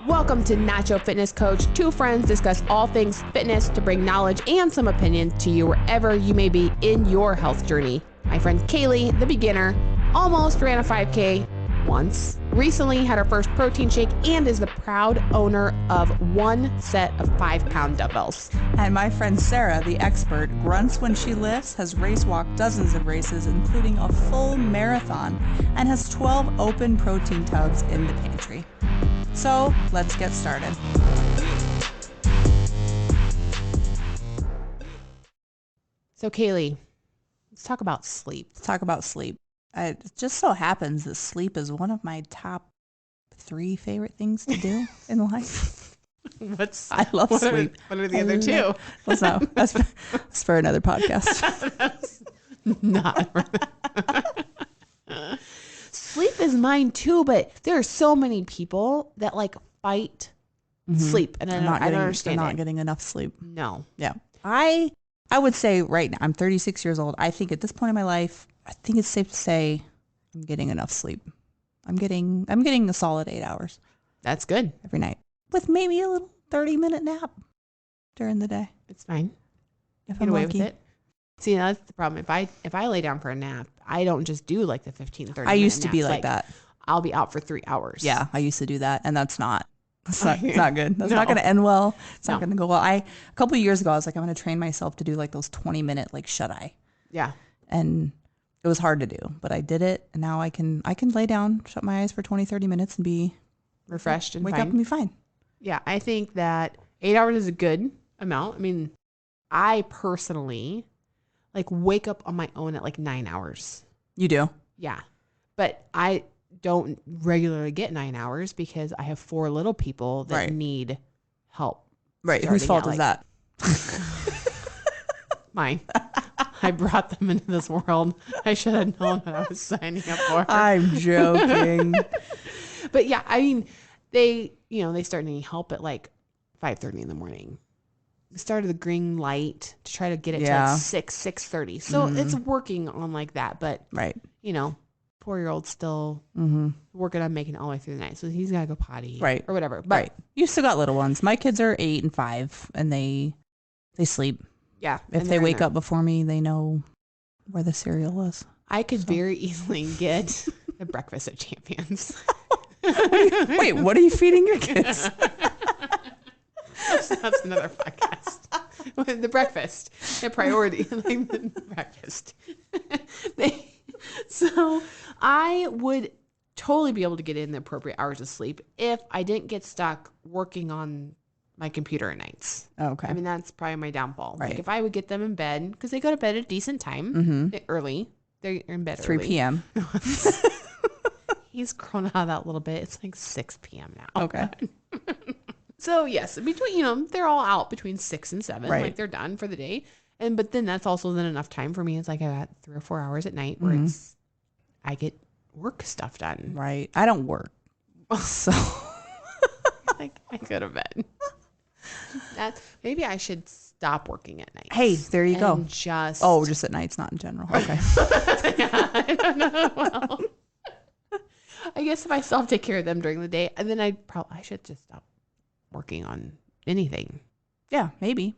Welcome to Nacho Fitness Coach. Two friends discuss all things fitness to bring knowledge and some opinions to you wherever you may be in your health journey. My friend Caleigh, the beginner, almost ran a 5K once, recently had her first protein shake, and is the proud owner of one set of 5-pound dumbbells. And my friend Sara, the expert, grunts when she lifts, has race walked dozens of races, including a full marathon, and has 12 open protein tubs in the pantry. So let's get started. So Caleigh, let's talk about sleep. It just so happens that sleep is one of my top 3 favorite things to do in life. I love sleep. What are the other 2? That's for another podcast. That's not. Sleep is mine too, but there are so many people that like fight sleep, and I don't understand. They're not getting enough sleep. No. Yeah. I would say right now, I'm 36 years old. I think at this point in my life, I think it's safe to say I'm getting enough sleep. I'm getting a solid 8 hours. That's good. Every night, with maybe a little 30-minute nap during the day. It's fine. If Get I'm away lucky. with it. See, that's the problem. If I lay down for a nap, I don't just do like the 15, 30 I used to naps. be like that. I'll be out for 3 hours. Yeah, I used to do that, and it's not good. That's No. not going to end well. It's No. not going to go well. A couple of years ago, I was like, I'm going to train myself to do like those 20-minute like shut eye. Yeah. And it was hard to do, but I did it, and now I can lay down, shut my eyes for 20, 30 minutes and be Refreshed and wake fine. up and be fine. Yeah, I think that 8 hours is a good amount. I mean, I personally like wake up on my own at like 9 hours. You do? Yeah. But I don't regularly get 9 hours because I have 4 little people that Right. need help. Right. Whose fault is that? Mine. I brought them into this world. I should have known what I was signing up for. I'm joking. But yeah, I mean, they start needing help at like 5:30 in the morning. We started the green light to try to get it to like 6:30. So it's working on like that. But, Right. 4-year-old's still working on making it all the way through the night. So he's got to go potty. Right. Or whatever. But, Right. You still got little ones. My kids are 8 and 5, and they sleep. yeah. If they wake up before me, they know where the cereal is. I could very easily get a breakfast at Champions. Wait, what are you feeding your kids? That's another podcast. The breakfast, a priority, like the breakfast. So I would totally be able to get in the appropriate hours of sleep if I didn't get stuck working on my computer at nights. Okay. I mean, that's probably my downfall. Right. Like if I would get them in bed, because they go to bed at a decent time, early. They're in bed 3 early. p.m. He's grown out of that a little bit. It's like 6 p.m. now. Okay. So yes, between, they're all out between 6 and 7. Right. Like they're done for the day. But then that's also then enough time for me. It's like I got 3 or 4 hours at night where I get work stuff done. Right. I don't work. So Like I go to bed. Maybe I should stop working at night. hey, there you go. Just Just at nights, not in general. Okay. yeah, I don't know. Well, I guess if I still have to take care of them during the day, and then I should just stop working on anything. Yeah, maybe.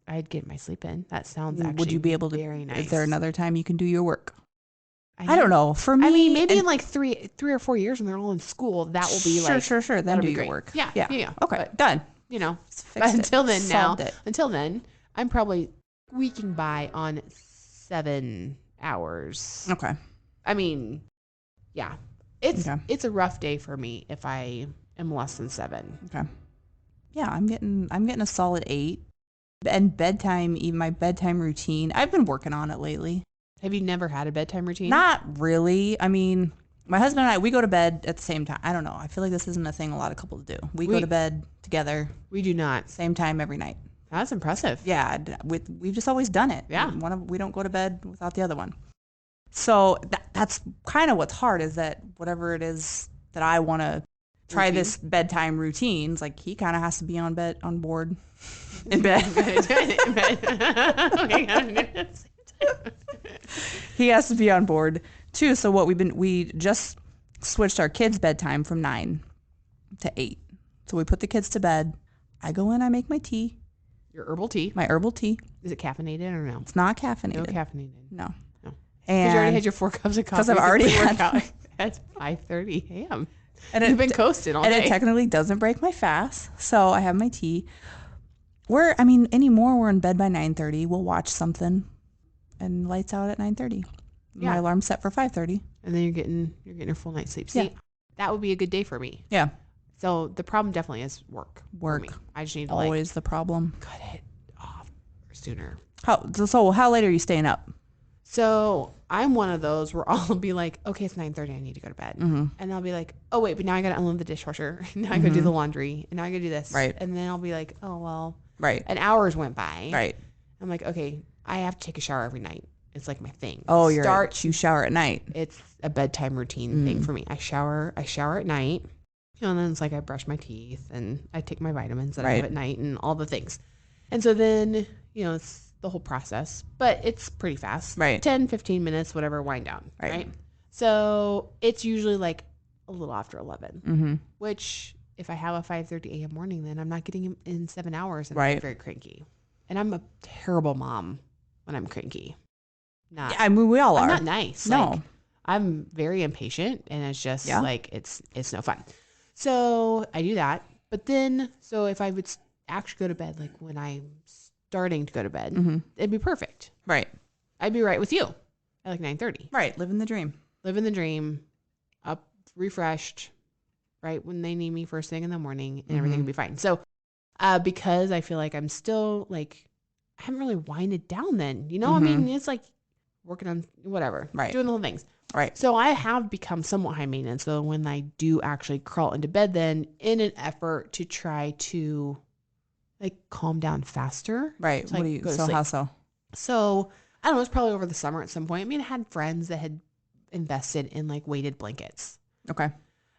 I'd get my sleep in. That sounds actually Would you be able to? very nice. Is there another time you can do your work? I don't know. For me, I mean, maybe in like three or 4 years when they're all in school, that will be like sure. Then that'll do be your great. work. Yeah. Okay, But, done. but Fixed until it. then, Solved it. until then, I'm probably squeaking by on 7 hours. Okay. I mean, yeah, it's a rough day for me if I am less than 7. Okay. Yeah, I'm getting a solid 8. And bedtime, even my bedtime routine, I've been working on it lately. Have you never had a bedtime routine? Not really. I mean, my husband and I, we go to bed at the same time. I don't know. I feel like this isn't a thing a lot of couples do. We go to bed together, We do not. same time every night. That's impressive. Yeah, we've just always done it. Yeah. We don't go to bed without the other one. So that's kind of what's hard, is that whatever it is that I want to try this bedtime routines, like he kind of has to be on board in bed. He has to be on board too. So we just switched our kids' bedtime from 9 to 8. So we put the kids to bed. I go in, I make my tea. Your herbal tea. My herbal tea. Is it caffeinated or no? It's not caffeinated. No caffeinated. No. No. And because you already had your 4 cups of coffee. Because I've already had at 5:30 a.m. And you've been coasting all day. And it technically doesn't break my fast. So I have my tea. Anymore we're in bed by 9:30. We'll watch something and lights out at 9:30. Yeah. My alarm's set for 5:30. And then you're getting your full night's sleep. See, that would be a good day for me. Yeah. So the problem definitely is work. Work. For me. I just need to always the problem. Cut it off sooner. How late are you staying up? So I'm one of those where I'll be like, okay, it's 9:30. I need to go to bed. Mm-hmm. And I'll be like, oh, wait, but now I got to unload the dishwasher. Now I got to do the laundry. And now I got to do this. Right. And then I'll be like, oh, well. Right. And hours went by. Right. I'm like, okay, I have to take a shower every night. It's like my thing. Oh, you shower at night. It's a bedtime routine thing for me. I shower at night. And then it's like I brush my teeth and I take my vitamins that I have at night and all the things. And so then, it's the whole process. But it's pretty fast. Right. 10, 15 minutes, whatever, wind down. Right. So it's usually like a little after 11, which if I have a 5:30 a.m. morning, then I'm not getting in 7 hours and I'm very cranky. And I'm a terrible mom when I'm cranky. We all are. I'm not nice. No. Like, I'm very impatient and it's just like, it's no fun. So I do that. But then, so if I would actually go to bed, like when I'm starting to go to bed, it'd be perfect. Right. I'd be right with you at like 9:30. Right. Living the dream. Living the dream. Up, refreshed, right when they need me first thing in the morning and everything will be fine. So because I feel like I'm still like, I haven't really winded down then, I mean, it's like working on whatever, doing the whole things. Right. So I have become somewhat high maintenance. So when I do actually crawl into bed then in an effort to try to like calm down faster. Right. How so? So I don't know, it's probably over the summer at some point. I mean, I had friends that had invested in like weighted blankets. Okay.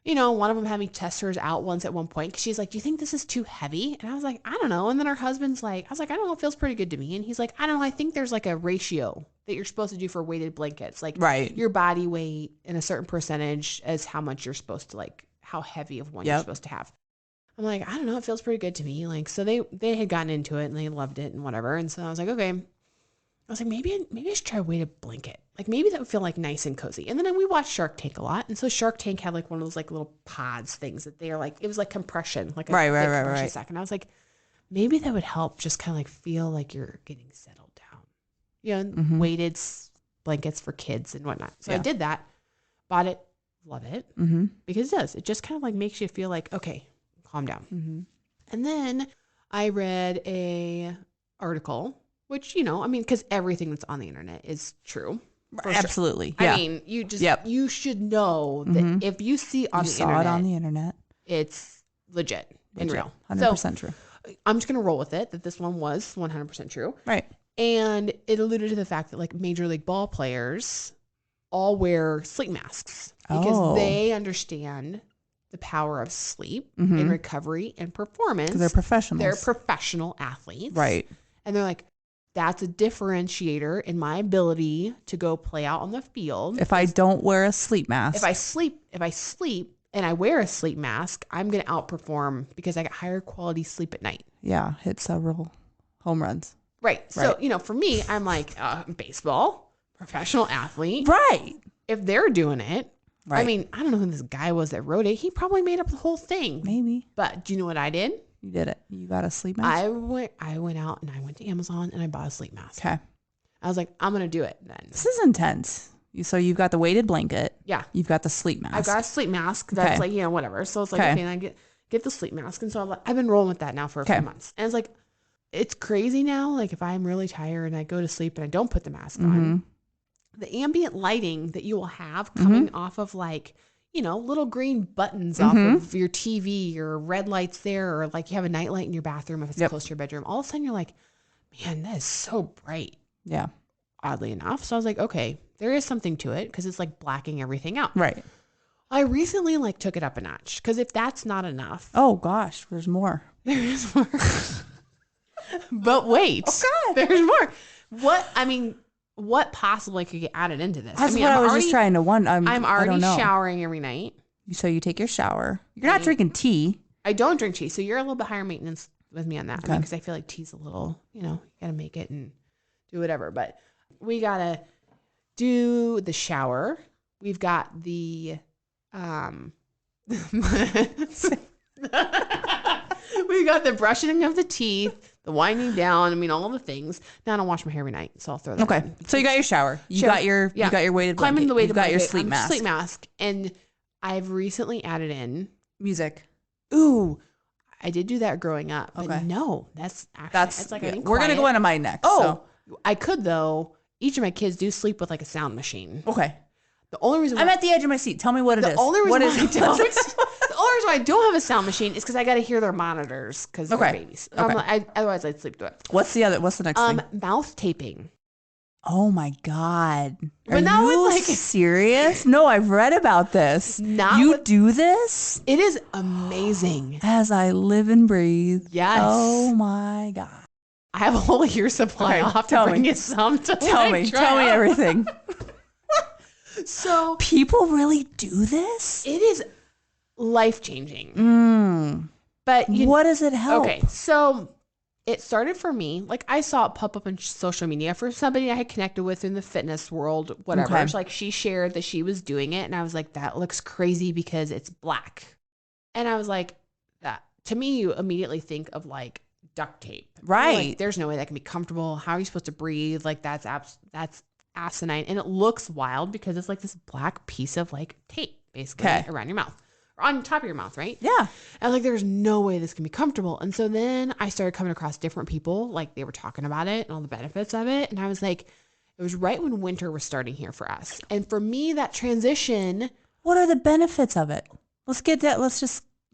One of them had me test hers out once at one point because she's like, do you think this is too heavy? And I was like, I don't know. And then her husband's like, I was like, I don't know. It feels pretty good to me. And he's like, I don't know. I think there's like a ratio that you're supposed to do for weighted blankets. Like your body weight in a certain percentage as how much you're supposed to like, how heavy of one you're supposed to have. I'm like, I don't know. It feels pretty good to me. Like, so they had gotten into it and they loved it and whatever. And so I was like, okay. I was like, maybe I should try a weighted blanket. Like maybe that would feel like nice and cozy. And then we watched Shark Tank a lot. And so Shark Tank had like one of those like little pods things that they are like, it was like compression, like a compression sack. And I was like, maybe that would help just kind of like feel like you're getting settled down. Weighted blankets for kids and whatnot. So I did that, bought it, love it because it does. It just kind of like makes you feel like, okay, calm down. And then I read a article, which, I mean, because everything that's on the internet is true. Absolutely. Sure. I mean, you should know that if you see on the internet, it's legit and real. 100% true. I'm just going to roll with it that this one was 100% true. Right. And it alluded to the fact that like Major League ball players all wear sleep masks because they understand the power of sleep and recovery and performance. They're professionals. They're professional athletes. Right. And they're like, that's a differentiator in my ability to go play out on the field. If I don't wear a sleep mask. If I sleep and I wear a sleep mask, I'm going to outperform because I got higher quality sleep at night. Yeah. Hit several home runs. Right. So, for me, I'm like, baseball, professional athlete. Right. If they're doing it, right. I mean, I don't know who this guy was that wrote it. He probably made up the whole thing. Maybe. But do you know what I did? You did it. You got a sleep mask? I went out and I went to Amazon and I bought a sleep mask. Okay. I was like, I'm going to do it then. This is intense. So you've got the weighted blanket. Yeah. You've got the sleep mask. I've got a sleep mask that's like, whatever. So it's like, okay, and I get the sleep mask. And so I've been rolling with that now for a few months. And it's like, it's crazy now. Like if I'm really tired and I go to sleep and I don't put the mask on, the ambient lighting that you will have coming off of like, little green buttons off of your TV or red lights there, or like you have a night light in your bathroom if it's close to your bedroom. All of a sudden you're like, man, that is so bright. Yeah. Oddly enough. So I was like, okay, there is something to it because it's like blacking everything out. Right. I recently like took it up a notch because if that's not enough. Oh gosh, there's more. There is more. But wait. Oh God. There's more. What possibly could get added into this? That's what I was just trying to wonder. I'm already showering every night. So you take your shower. You're not drinking tea. I don't drink tea. So you're a little bit higher maintenance with me on that. Okay. Because I feel like tea's a little, you got to make it and do whatever. But we got to do the shower. We've got the, we got the brushing of the teeth, the winding down. I mean, all the things. Now I don't wash my hair every night, so I'll throw that. Okay. in. So you got your shower. You got your weighted blanket. Climbing the weighted blanket. You got your sleep mask. Sleep mask. And I've recently added in music. Ooh, I did do that growing up. But okay. no, that's like I need we're gonna go into mine next. Oh, so. I could though. Each of my kids do sleep with like a sound machine. Okay. The only reason I'm at the edge of my seat. Tell me what it is. The only reason what why is it? the only reason why I don't have a sound machine is because I got to hear their monitors because they're babies. Okay. Otherwise, I'd sleep through it. What's the next thing? Mouth taping. Oh my God. But Are you serious? No, I've read about this. You do this? It is amazing. As I live and breathe. Yes. Oh my God. I have a whole year supply. Okay, I'll have to bring you some to tell me everything. So people really do this? It is life-changing. But what does it help? Okay, so it started for me. Like I saw it pop up on social media for somebody I had connected with in the fitness world, whatever. Okay. Like she shared that she was doing it, and I was like, that looks crazy because it's black. And I was like, that to me, you immediately think of like duct tape. Right. Like, there's no way that can be comfortable. How are you supposed to breathe? Like that's asinine. And it looks wild because it's like this black piece of like tape basically around your mouth or on top of your mouth. Right. Yeah. And like, there's no way this can be comfortable. And so then I started coming across different people, like they were talking about it and all the benefits of it. And I was like, it was right when winter was starting here for us. And for me, that transition. What are the benefits of it? Let's get that.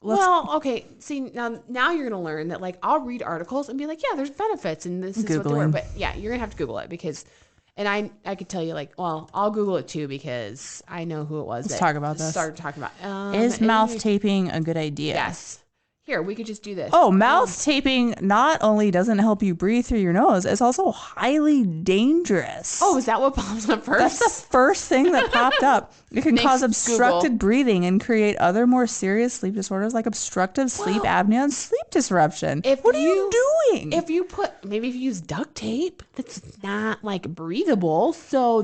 Well, okay. See, now you're going to learn that like, I'll read articles and be like, yeah, there's benefits and this is what they were. But yeah, you're going to have to Google it because, and I could tell you like, well, I'll Google it too because I know who it was. Let's talk about this. Started talking about. Is mouth taping a good idea? Yes. Here, we could just do this. Oh, mouth taping not only doesn't help you breathe through your nose, it's also highly dangerous. Oh, is that what pops up first? That's the first thing that popped up. It can cause obstructed breathing and create other more serious sleep disorders like obstructive sleep apnea and sleep disruption. What are you doing? Maybe if you use duct tape, that's not like breathable. So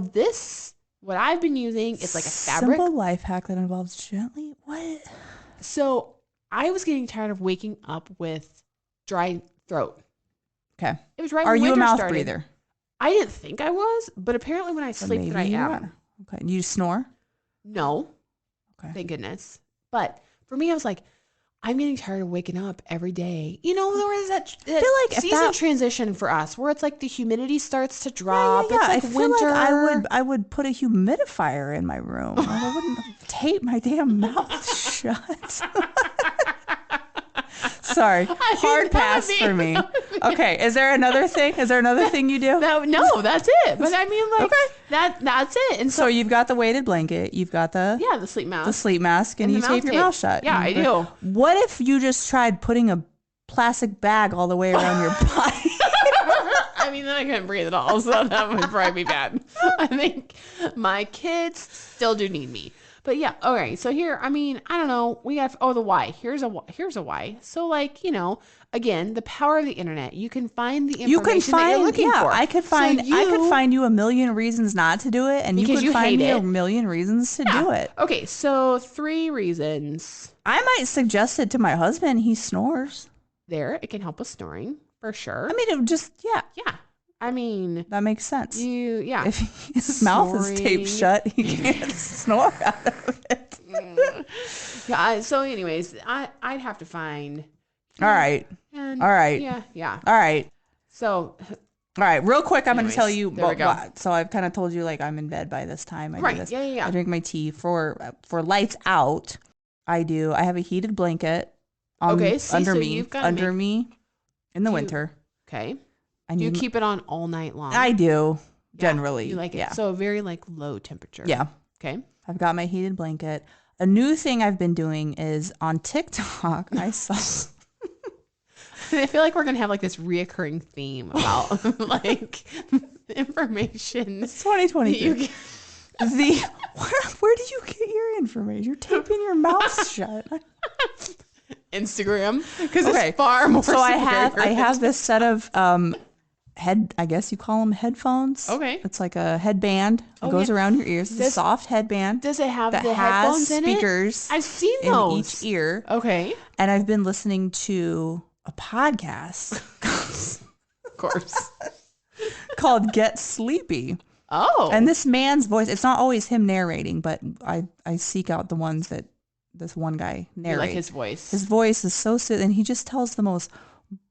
what I've been using is like a fabric. Simple life hack that involves gently. What? So I was getting tired of waking up with dry throat. Okay. It was right when winter started. Are you a mouth breather? I didn't think I was, but apparently when I sleep that I am. Okay. You snore? No. Okay. Thank goodness. But for me, I was like, I'm getting tired of waking up every day. You know, there was that season transition for us where it's like the humidity starts to drop. Yeah. It's like I feel winter. Like I would put a humidifier in my room. I wouldn't tape my damn mouth shut. Sorry. Hard pass for me. Okay. Is there another thing? Is there another thing you do? No, that's it. But I mean, like, that's it. And so you've got the weighted blanket. You've got the sleep mask. The sleep mask, and you tape your mouth shut. Yeah, I do. What if you just tried putting a plastic bag all the way around your body? I mean, then I couldn't breathe at all, so that would probably be bad. I think my kids still do need me. But yeah, okay. So here, I mean, I don't know. We have the why. Here's a why. So like, again, the power of the internet. You can find the information that you're looking for. I could find you a million reasons not to do it, and you could find me a million reasons to do it. Okay, so 3 reasons. I might suggest it to my husband. He snores. It can help with snoring for sure. I mean, yeah. I mean, that makes sense. If his mouth is taped shut, he can't snore out of it. Yeah. So, anyways, I'd have to find. All right. Yeah. All right. So. All right. Real quick, I'm going to tell you. There we go. So I've kind of told you, like, I'm in bed by this time. I do this. Yeah. I drink my tea for lights out. I have a heated blanket. Under me in the winter. Okay. Do you keep it on all night long? I do, generally. You like it? So very like low temperature. Yeah. Okay. I've got my heated blanket. A new thing I've been doing is on TikTok, I saw... I feel like we're going to have like this reoccurring theme about like information. It's 2023. Where do you get your information? You're taping your mouth shut. Instagram because it's far more. So I have this set of I guess you call them headphones. Okay. It's like a headband that goes around your ears. It's a soft headband. Does it have that the has headphones in speakers? I've seen in those. each ear. Okay. And I've been listening to a podcast. Of course. Called Get Sleepy. Oh. And this man's voice, it's not always him narrating, but I seek out the ones that this one guy narrates. You like his voice. His voice is so soothing, and he just tells the most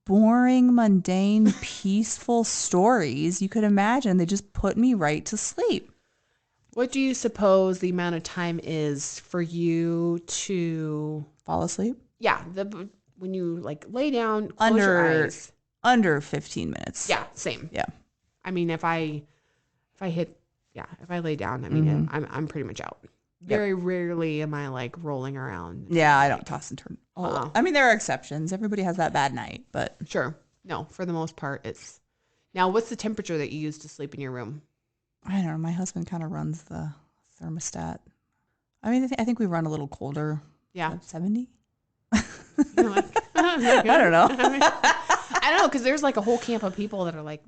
boring, mundane, peaceful stories you could imagine. They just put me right to sleep. What do you suppose the amount of time is for you to fall asleep? Yeah, when you like lay down, close your eyes. Under 15 minutes. Yeah, same. Yeah. I mean, if I lay down, I mean, I'm pretty much out. Very rarely am I like rolling around. Yeah, I don't toss and turn. I mean, there are exceptions. Everybody has that bad night, but sure. No, for the most part, it's. Now, what's the temperature that you use to sleep in your room? I don't know. My husband kind of runs the thermostat. I mean, I think we run a little colder. Yeah. 70? I don't know. I don't know, because there's like a whole camp of people that are like,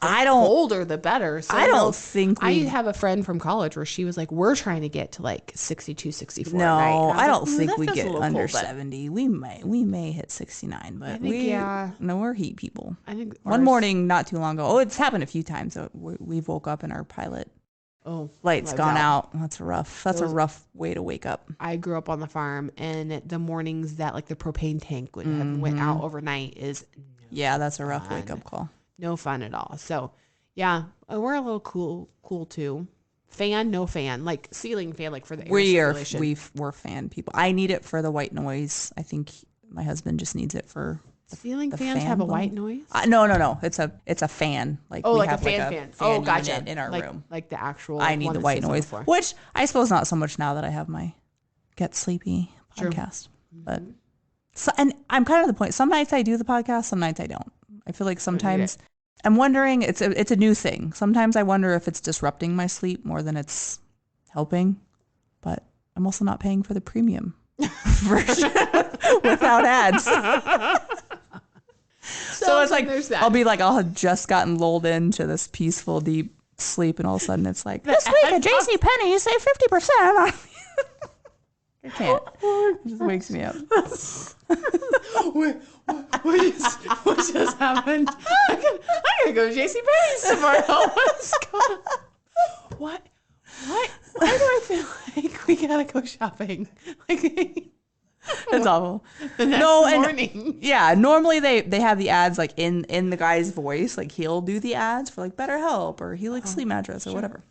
I don't. Colder the better. So I don't think I have a friend from college where she was like, we're trying to get to like 62, 64. No, right? I don't think we get under 70. We may hit 69, but we're heat people. I think one morning not too long ago. It's happened a few times. So we woke up and our pilot light's gone out. That's a rough way to wake up. I grew up on the farm, and the mornings that like the propane tank would have went out overnight is that's a rough wake up call. No fun at all. So, yeah, we're a little cool too. Fan, no fan, like ceiling fan, like for the air circulation. We're fan people. I need it for the white noise. I think my husband just needs it for ceiling fans have a white noise. No. It's a fan. Like we like have a fan. Fan oh, gotcha. Unit in our room. Like the actual. I need the white noise, which I suppose not so much now that I have my Get Sleepy podcast. True. But and I'm kind of the point. Some nights I do the podcast. Some nights I don't. I feel like sometimes. I'm wondering, it's a new thing. Sometimes I wonder if it's disrupting my sleep more than it's helping, but I'm also not paying for the premium version without ads. So it's like, I'll be like, I'll have just gotten lulled into this peaceful, deep sleep, and all of a sudden it's like, this week at JCPenney, you save 50%. I can't. It just wakes me up. What just happened? I gotta go to JCPenney's tomorrow. What's going on? What? Why do I feel like we gotta go shopping? Like it's awful. The next morning. Normally they have the ads like in the guy's voice. Like he'll do the ads for like BetterHelp or Helix Sleep Mattress or whatever.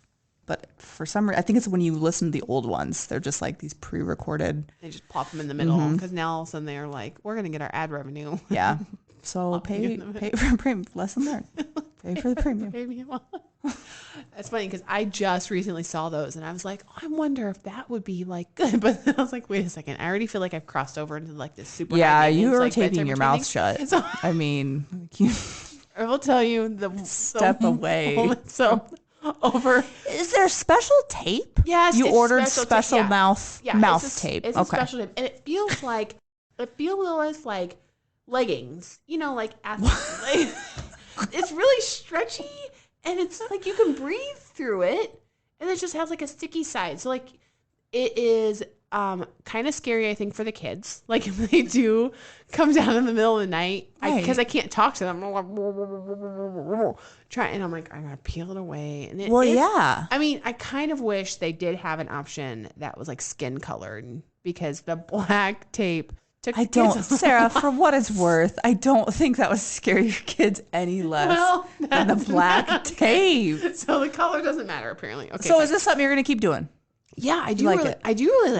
But for some reason, I think it's when you listen to the old ones, they're just like these pre-recorded. They just pop them in the middle because now all of a sudden they're like, we're going to get our ad revenue. Yeah. So pay for premium. Lesson learned. Pay for the premium. That's funny because I just recently saw those and I was like, I wonder if that would be like good. But then I was like, wait a second. I already feel like I've crossed over into like this super. Yeah, you were taping your mouth shut. So, I mean, I will tell you step away. Is there special tape? Yes, you ordered special mouth tape. It's a special tape, and it feels like like leggings. You know, like it's really stretchy, and it's like you can breathe through it, and it just has like a sticky side. So like it is kind of scary, I think, for the kids. Like if they do come down in the middle of the night, because I can't talk to them. And I'm like, I gotta peel it away. And I mean, I kind of wish they did have an option that was like skin colored, because the black tape took the kids Sarah, for what it's worth, I don't think that would scare your kids any less than the black tape. So the color doesn't matter, apparently. Okay. So is this something you're gonna keep doing? Yeah, I do really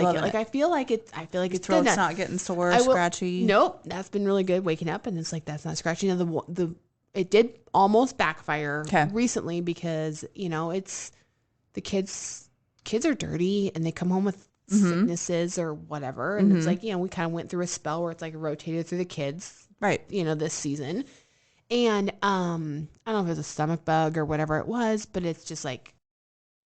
like it. Like I feel like it's good. Throat's not getting sore, scratchy. Nope, that's been really good. Waking up and it's like that's not scratchy. Now it did almost backfire recently because it's the kids are dirty and they come home with sicknesses or whatever, and it's like we kind of went through a spell where it's like rotated through the kids, right? This season, and I don't know if it was a stomach bug or whatever it was, but it's just like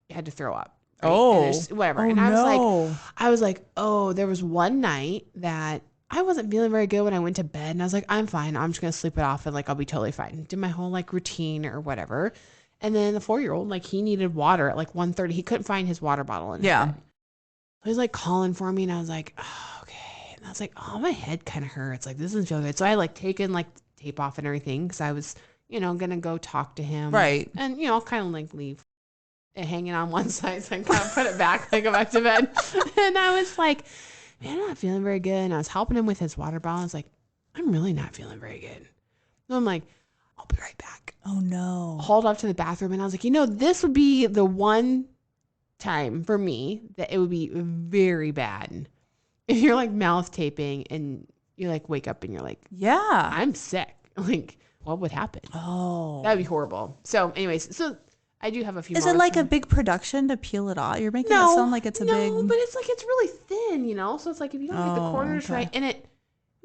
you had to throw up. Right? Oh, whatever. And I was like, oh, there was one night that I wasn't feeling very good when I went to bed, and I was like, I'm fine. I'm just going to sleep it off and like, I'll be totally fine. Did my whole like routine or whatever. And then the 4-year-old, like he needed water at like 1:30. He couldn't find his water bottle in his bed. So he's like calling for me, and I was like, oh, okay. And I was like, oh, my head kind of hurts. Like, this doesn't feel good. So I like taken like tape off and everything because I was, going to go talk to him. Right. And, kind of like leave it hanging on one side. So I kind of put it back, like go back to bed. And I was like, man, I'm not feeling very good. And I was helping him with his water bottle. I was like, I'm really not feeling very good. So I'm like, I'll be right back. Oh, no. Hauled up to the bathroom, and I was like, this would be the one time for me that it would be very bad if you're like mouth taping and you like wake up and you're like, yeah, I'm sick. Like, what would happen? Oh, that'd be horrible. So anyways, I do have a few. Is it like a big production to peel it off? You're making it sound like it's a big. No, but it's like it's really thin, So it's like if you don't get the corners right, and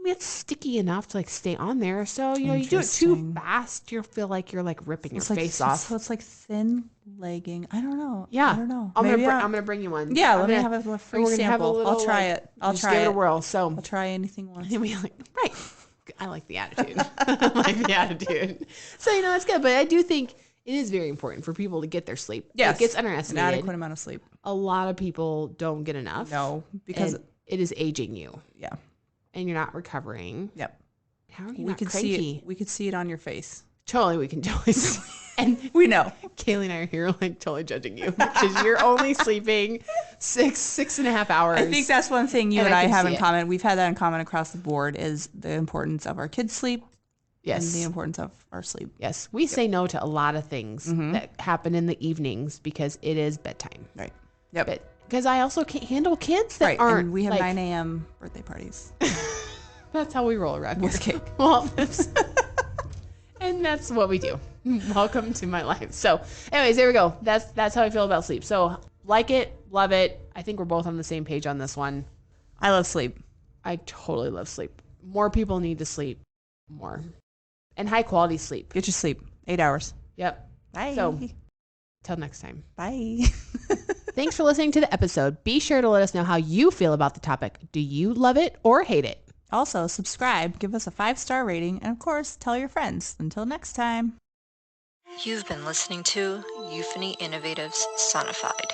it's sticky enough to like stay on there. So you do it too fast, you feel like you're like ripping your face off. So it's like thin legging. I don't know. Yeah, I don't know. I'm gonna bring you one. Yeah, let me have a free sample. I'll try it. I'll try give it a whirl. So I'll try anything once. And we like right. I like the attitude. I like the attitude. So it's good, but I do think it is very important for people to get their sleep. Yes, it gets underestimated. An adequate amount of sleep. A lot of people don't get enough. No, because it is aging you. Yeah. And you're not recovering. Yep. How are you not cranky? We could see it on your face. Totally, we can totally see. And we know. Caleigh and I are here like totally judging you because you're only sleeping 6.5 hours. I think that's one thing you and I have in common. We've had that in common across the board is the importance of our kids' sleep. Yes. And the importance of our sleep. Yes. We say no to a lot of things that happen in the evenings because it is bedtime. Right. Yep. But because I also can't handle kids that aren't. And we have 9 a.m. birthday parties. That's how we roll around with cake. Well, and that's what we do. Welcome to my life. So anyways, there we go. That's how I feel about sleep. So like it, love it. I think we're both on the same page on this one. I love sleep. I totally love sleep. More people need to sleep more. And high quality sleep. Get your sleep. 8 hours. Yep. Bye. So till next time. Bye. Thanks for listening to the episode. Be sure to let us know how you feel about the topic. Do you love it or hate it? Also, subscribe, give us a 5-star rating, and of course, tell your friends. Until next time. You've been listening to Euphony Innovatives Sonified.